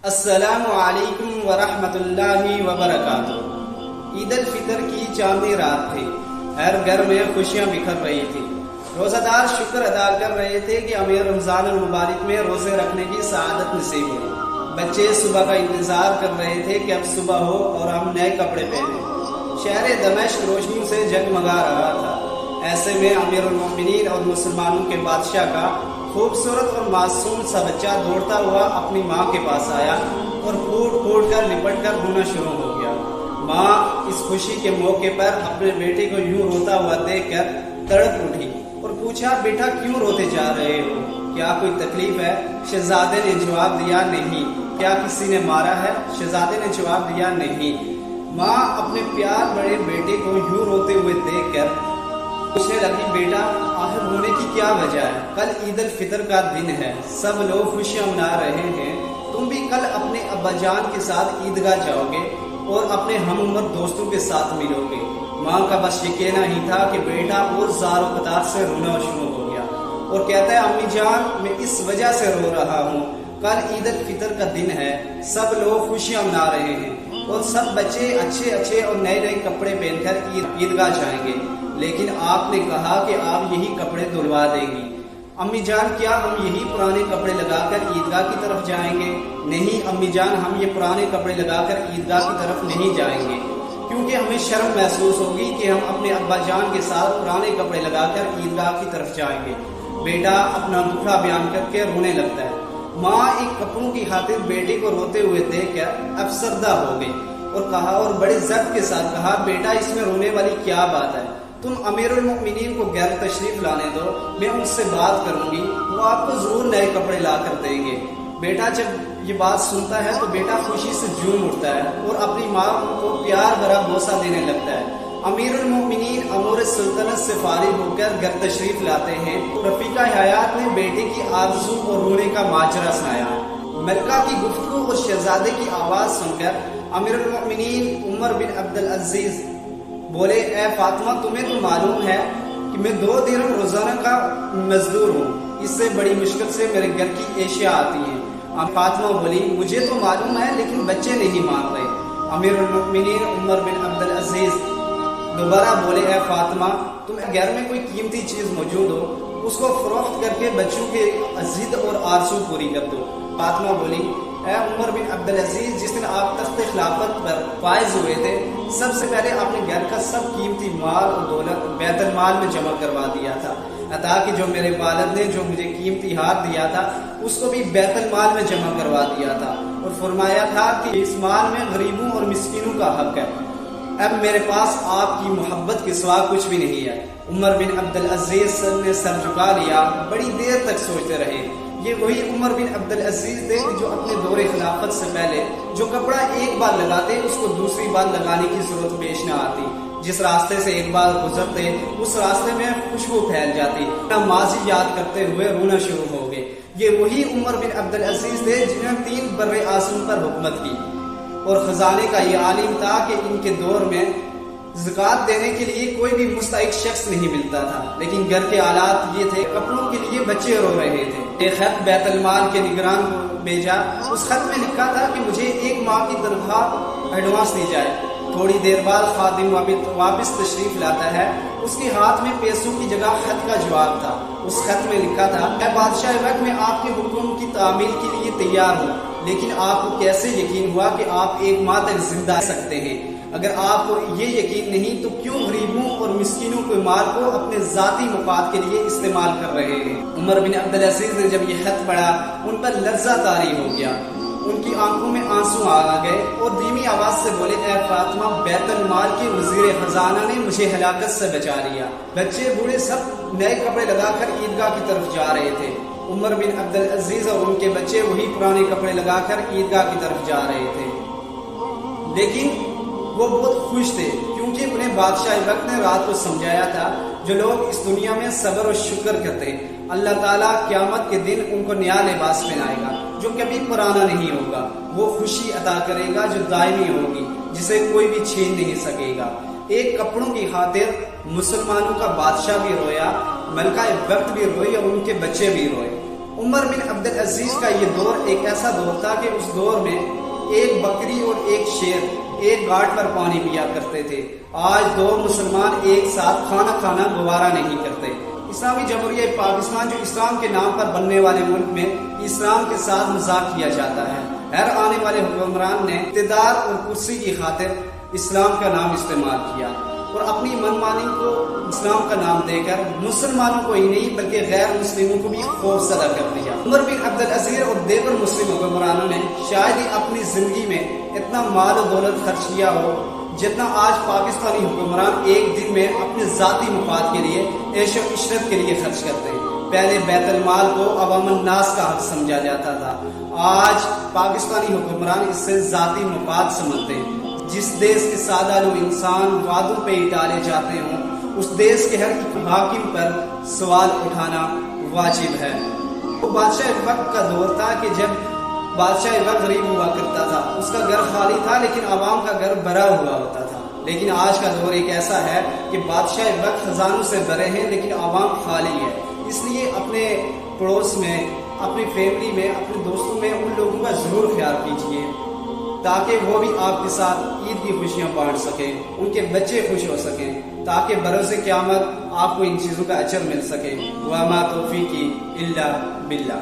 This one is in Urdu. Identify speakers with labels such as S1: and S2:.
S1: السلام علیکم ورحمۃ اللہ وبرکاتہ۔ عید الفطر کی چاندنی رات تھی، ہر گھر میں خوشیاں بکھر رہی تھی۔ روزہ دار شکر ادا کر رہے تھے کہ ہمیں رمضان المبارک میں روزے رکھنے کی سعادت نصیب ہوئی۔ بچے صبح کا انتظار کر رہے تھے کہ اب صبح ہو اور ہم نئے کپڑے پہنیں۔ شہر دمشق روشنی سے جگمگا رہا تھا۔ ایسے میں امیر المومنین اور مسلمانوں کے بادشاہ کا خوبصورت اور معصوم سا بچہ دوڑتا ہوا اپنی ماں کے پاس آیا اور پھوٹ پھوٹ کر لپٹ کر رونا شروع ہو گیا۔ ماں اس خوشی کے موقع پر اپنے بیٹے کو یوں روتا ہوا دیکھ کر تڑپ اٹھی اور پوچھا، بیٹا کیوں روتے جا رہے ہو؟ کیا کوئی تکلیف ہے؟ شہزادے نے جواب دیا، نہیں۔ کیا کسی نے مارا ہے؟ شہزادے نے جواب دیا، نہیں۔ ماں اپنے پیار بڑے بیٹے کو یوں روتے ہوئے دیکھ کر پوچھنے لگی، بیٹا آخر رونے کی کیا وجہ ہے؟ کل عید الفطر کا دن ہے، سب لوگ خوشیاں منا رہے ہیں، تم بھی کل اپنے ابا جان کے ساتھ عیدگاہ جاؤ گے اور اپنے ہم عمر دوستوں کے ساتھ ملو گے۔ ماں کا بس یہ کہنا ہی تھا کہ بیٹا اور زار و قطار سے رونا شروع ہو گیا اور کہتا ہے، امی جان میں اس وجہ سے رو رہا ہوں، کل عید الفطر کا دن ہے، سب لوگ خوشیاں منا رہے ہیں اور سب بچے اچھے اچھے اور نئے نئے کپڑے پہن کر عیدگاہ جائیں گے، لیکن آپ نے کہا کہ آپ یہی کپڑے دھلوا دیں گی۔ امی جان کیا ہم یہی پرانے کپڑے لگا کر عیدگاہ کی طرف جائیں گے؟ نہیں امی جان، ہم یہ پرانے کپڑے لگا کر عیدگاہ کی طرف نہیں جائیں گے، کیونکہ ہمیں شرم محسوس ہوگی کہ ہم اپنے ابا جان کے ساتھ پرانے کپڑے لگا کر عیدگاہ کی طرف جائیں گے۔ بیٹا اپنا دکھڑا بیان کر کے رونے لگتا ہے۔ ماں ایک کپڑوں کی خاطر بیٹے کو روتے ہوئے دیکھ کر افسردہ ہو گئی اور کہا، اور بڑے ضبط کے ساتھ کہا، بیٹا اس میں رونے والی کیا بات ہے؟ تم امیر المؤمنین کو گھر تشریف لانے دو، میں ان سے بات کروں گی، وہ آپ کو ضرور نئے کپڑے لا کر دیں گے۔ بیٹا جب یہ بات سنتا ہے تو بیٹا خوشی سے جھوم اٹھتا ہے اور اپنی ماں کو پیار بھرا بوسہ دینے لگتا ہے۔ امیر المؤمنین امور سلطنت سے فارغ ہو کر گھر تشریف لاتے ہیں۔ رفیقہ حیات نے بیٹے کی آرزو اور رونے کا ماجرا سنایا۔ ملکہ کی گفتگو اور شہزادے کی آواز سن کر امیر المؤمنین عمر بن عبدالعزیز بولے، اے فاطمہ تمہیں تو معلوم ہے کہ میں 2 درہم روزانہ کا مزدور ہوں، اس سے بڑی مشکل سے میرے گھر کی اشیاء آتی ہیں۔ فاطمہ بولی، مجھے تو معلوم ہے لیکن بچے نہیں مان رہے۔ امیر المؤمنین عمر بن عبدالعزیز دوبارہ بولے، اے فاطمہ تمہیں گھر میں کوئی قیمتی چیز موجود ہو اس کو فروخت کر کے بچوں کے ضد اور آرزو پوری کر دو۔ فاطمہ بولی، اے عمر بن عبدالعزیز جس دن آپ تخت خلافت پر فائز ہوئے تھے، سب سے پہلے آپ نے گھر کا سب قیمتی مال اور دولت بیت المال میں جمع کروا دیا تھا، تاکہ جو میرے والد نے جو مجھے قیمتی ہار دیا تھا اس کو بھی بیت المال میں جمع کروا دیا تھا اور فرمایا تھا کہ اس مال میں غریبوں اور مسکینوں کا حق ہے۔ اب میرے پاس آپ کی محبت کے سوا کچھ بھی نہیں ہے۔ عمر بن عبدالعزیز نے سر جھکا لیا، بڑی دیر تک سوچتے رہے۔ یہ وہی عمر بن عبدالعزیز تھے جو اپنے دور خلافت سے پہلے جو کپڑا ایک بار لگاتے اس کو دوسری بار لگانے کی ضرورت پیش نہ آتی، جس راستے سے ایک بار گزرتے اس راستے میں خوشبو پھیل جاتی، ماضی یاد کرتے ہوئے رونا شروع ہو گئے۔ یہ وہی عمر بن عبدالعزیز تھے جنہوں نے 3 بر اعظم پر حکومت کی اور خزانے کا یہ عالم تھا کہ ان کے دور میں زکوٰۃ دینے کے لیے کوئی بھی مستحق شخص نہیں ملتا تھا، لیکن گھر کے حالات یہ تھے، کپڑوں کے لیے بچے رو رہے تھے۔ ایک خط بیت المال کے نگران کو بھیجا، اس خط میں لکھا تھا کہ مجھے 1 ماہ کی تنخواہ ایڈوانس دی جائے۔ تھوڑی دیر بعد خادم واپس تشریف لاتا ہے، اس کے ہاتھ میں پیسوں کی جگہ خط کا جواب تھا۔ اس خط میں لکھا تھا، اے بادشاہ وقت میں آپ کے حکم کی تعمیل کے لیے تیار ہوں، لیکن آپ کو کیسے یقین ہوا کہ آپ 1 ماہ تک زندہ رہ سکتے ہیں؟ اگر آپ کو یہ یقین نہیں تو کیوں غریبوں اور مسکینوں کے مال کو اپنے ذاتی مفاد کے لیے استعمال کر رہے ہیں؟ عمر بن عبدالعزیز نے جب یہ خط پڑھا ان پر لرزہ طاری ہو گیا، ان کی آنکھوں میں آنسو آ گئے اور دھیمی آواز سے بولے، اے فاطمہ بیت المال کے وزیر خزانہ نے مجھے ہلاکت سے بچا لیا۔ بچے بوڑھے سب نئے کپڑے لگا کر عیدگاہ کی طرف جا رہے تھے۔ عمر بن عبدالعزیز اور ان کے بچے وہی پرانے کپڑے لگا کر عیدگاہ کی طرف جا رہے تھے، لیکن وہ بہت خوش تھے کیونکہ انہیں بادشاہ وقت نے رات کو سمجھایا تھا، جو لوگ اس دنیا میں صبر و شکر کرتے اللہ تعالیٰ قیامت کے دن ان کو نیا لباس پہنائے گا جو کبھی پرانا نہیں ہوگا، وہ خوشی عطا کرے گا جو دائمی ہوگی، جسے کوئی بھی چھین نہیں سکے گا۔ ایک کپڑوں کی خاطر مسلمانوں کا بادشاہ بھی رویا، ملکہ وقت بھی روئی اور ان کے بچے بھی روئے، عمر بن عبد العزیز کا یہ دور ایک ایسا دور تھا کہ اس دور میں ایک بکری اور ایک شیر ایک گھاٹ پر پانی پیا کرتے تھے۔ آج دو مسلمان ایک ساتھ کھانا کھانا گوارا نہیں کرتے۔ اسلامی جمہوریہ پاکستان جو اسلام کے نام پر بننے والے ملک میں اسلام کے ساتھ مذاق کیا جاتا ہے۔ ہر آنے والے حکمران نے اقتدار اور کرسی کی خاطر اسلام کا نام استعمال کیا اور اپنی منمانی کو اسلام کا نام دے کر مسلمانوں کو ہی نہیں بلکہ غیر مسلموں کو بھی خوف زدہ کر دیا۔ عمر بن عبد العزیز اور دیگر مسلم حکمرانوں نے شاید ہی اپنی زندگی میں اتنا مال و دولت خرچ کیا ہو جتنا آج پاکستانی حکمران ایک دن میں اپنے ذاتی مفاد کے لیے عیش و عشرت کے لیے خرچ کرتے ہیں۔ پہلے بیت المال کو عوام الناس کا حق سمجھا جاتا تھا، آج پاکستانی حکمران اس سے ذاتی مفاد سمجھتے ہیں۔ جس دیش کے سادہ لوگ انسان وعدوں پہ ہی ڈالے جاتے ہوں اس دیش کے ہر ایک حاکم پر سوال اٹھانا واجب ہے۔ وہ بادشاہ وقت کا دور تھا کہ جب بادشاہ وقت غریب ہوا کرتا تھا، اس کا گھر خالی تھا لیکن عوام کا گھر بھرا ہوا ہوتا تھا۔ لیکن آج کا دور ایک ایسا ہے کہ بادشاہ وقت خزانوں سے بھرے ہیں لیکن عوام خالی ہے۔ اس لیے اپنے پڑوس میں، اپنی فیملی میں، اپنے دوستوں میں ان لوگوں کا ضرور خیال کیجیے تاکہ وہ بھی آپ کے ساتھ عید کی خوشیاں بانٹ سکیں، ان کے بچے خوش ہو سکیں، تاکہ بروز قیامت آپ کو ان چیزوں کا اجر مل سکے۔ وما توفیقی الا باللہ۔